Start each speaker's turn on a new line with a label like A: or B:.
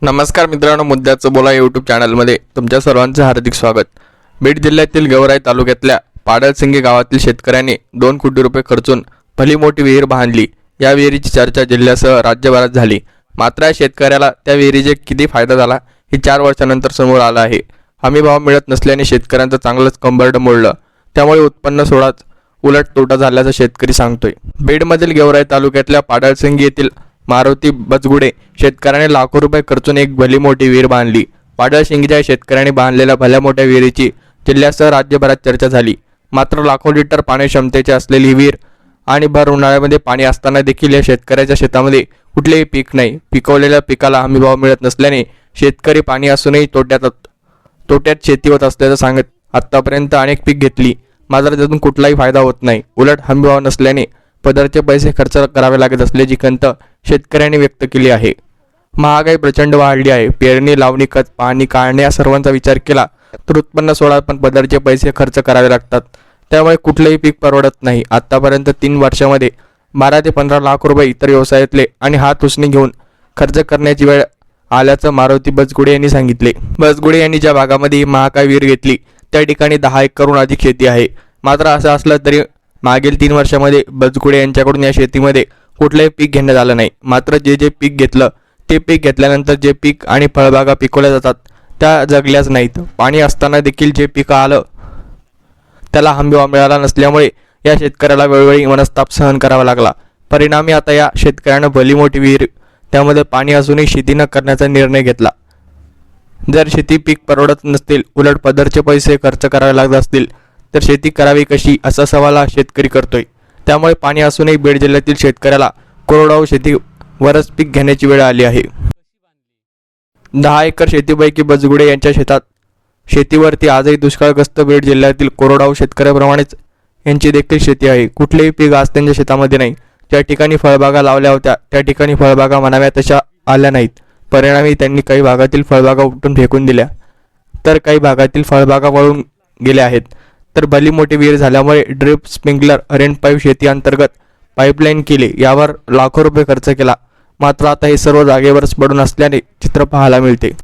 A: नमस्कार मित्रांनो, मुद्द्याचं बोला यूट्यूब चॅनलमध्ये तुमच्या सर्वांचं हार्दिक स्वागत। बीड जिल्ह्यातील गेवराई तालुक्यातल्या पाडळसिंगी गावातील शेतकऱ्यांनी 2 कोटी रुपये खर्चून भली मोठी विहीर बांधली। या विहिरीची चर्चा जिल्ह्यासह राज्यभरात झाली। मात्र या शेतकऱ्याला त्या विहिरीचा किती फायदा झाला हे 4 वर्षांनंतर समोर आलं आहे। हमी भाव मिळत नसल्याने शेतकऱ्यांचं चांगलंच कंबरड मोडलं, त्यामुळे उत्पन्न सोडाच उलट तोटा झाल्याचं शेतकरी सांगतोय। बीडमधील गेवराई तालुक्यातल्या पाडळसिंगी येथील मारुती बचगुडे शेतकऱ्याने लाखो रुपये खर्चून एक भली मोठी विहीर बांधली। पाडळसिंगीच्या शेतकऱ्यांनी बांधलेल्या भल्या मोठ्या विहिरीची जिल्ह्यासह राज्यभरात चर्चा झाली। मात्र लाखो लिटर पाणी क्षमतेची असलेली ही विहीर आणि भर उन्हाळ्यामध्ये पाणी असताना देखील या शेतकऱ्याच्या शेतामध्ये कुठलेही पीक नाही। पिकवलेल्या पिकाला हमी भाव मिळत नसल्याने शेतकरी पाणी असूनही तोट्यात शेती होत असल्याचं सांगत आतापर्यंत अनेक पीक घेतली, मात्र त्यातून कुठलाही फायदा होत नाही। उलट हमी भाव नसल्याने पदरचे पैसे खर्च करावे लागत असल्याची खंत शेतकऱ्यांनी व्यक्त केली आहे। महागाई प्रचंड वाढली आहे। पेरणी, लावणी, खत, पाणी, काढणे या सर्वांचा विचार केला तर उत्पन्न सोडा पण पदरचे पैसे खर्च करावे लागतात, त्यामुळे कुठलेही पीक परवडत नाही। आतापर्यंत 3 वर्षांमध्ये 12 ते 15 लाख रुपये इतर व्यवसायातले आणि हात उसने घेऊन खर्च करण्याची वेळ आल्याचं मारुती बचगुडे यांनी सांगितले। बचगुडे यांनी ज्या भागामध्ये ही महाकाय विहीर घेतली त्या ठिकाणी 10 एकरहून अधिक शेती आहे। मात्र असं असलं तरी मागील 3 वर्षांमध्ये बचगुडे यांच्याकडून या शेतीमध्ये कुठलेही पीक घेण्यात आलं नाही। मात्र जे पीक घेतलं ते पीक घेतल्यानंतर जे पीक आणि फळबागा पिकवल्या जातात त्या जगल्याच नाहीत। पाणी असताना देखील जे पीक आलं त्याला हमी भाव मिळाला नसल्यामुळे या शेतकऱ्याला वेळोवेळी मनस्ताप सहन करावा लागला। परिणामी आता या शेतकऱ्यानं भली मोठी विहीर त्यामध्ये पाणी असूनही शेती न करण्याचा निर्णय घेतला। जर शेती पीक परवडत नसतील, उलट पदरचे पैसे खर्च करावे लागत असतील तर शेती करावी कशी असा सवाल हा शेतकरी करतोय। त्यामुळे पाणी असूनही बीड जिल्ह्यातील शेतकऱ्याला कोरडवाहू शेतीवरच पीक घेण्याची वेळ आली आहे। 10 एकर शेतीपैकी बचगुडे यांच्या शेतीवरती आजही दुष्काळग्रस्त बीड जिल्ह्यातील कोरडवाहू शेतकऱ्याप्रमाणेच यांची देखील शेती आहे। कुठलेही पीक आज त्यांच्या शेतामध्ये नाही। ज्या ठिकाणी फळबागा लावल्या होत्या त्या ठिकाणी फळबागा म्हणाव्या तशा आल्या नाहीत। परिणामी त्यांनी काही भागातील फळबागा उपटून फेकून दिल्या तर काही भागातील फळबागा वळून गेल्या आहेत। तर भली मोठी विहीर झाल्यामुळे ड्रिप, स्प्रिंकलर, रेन पाईप शेती अंतर्गत पाईपलाईन केली, यावर लाखो रुपये खर्च केला। मात्र आता हे सर्व जागेवरच पडून असल्याने चित्र पाहायला मिळते।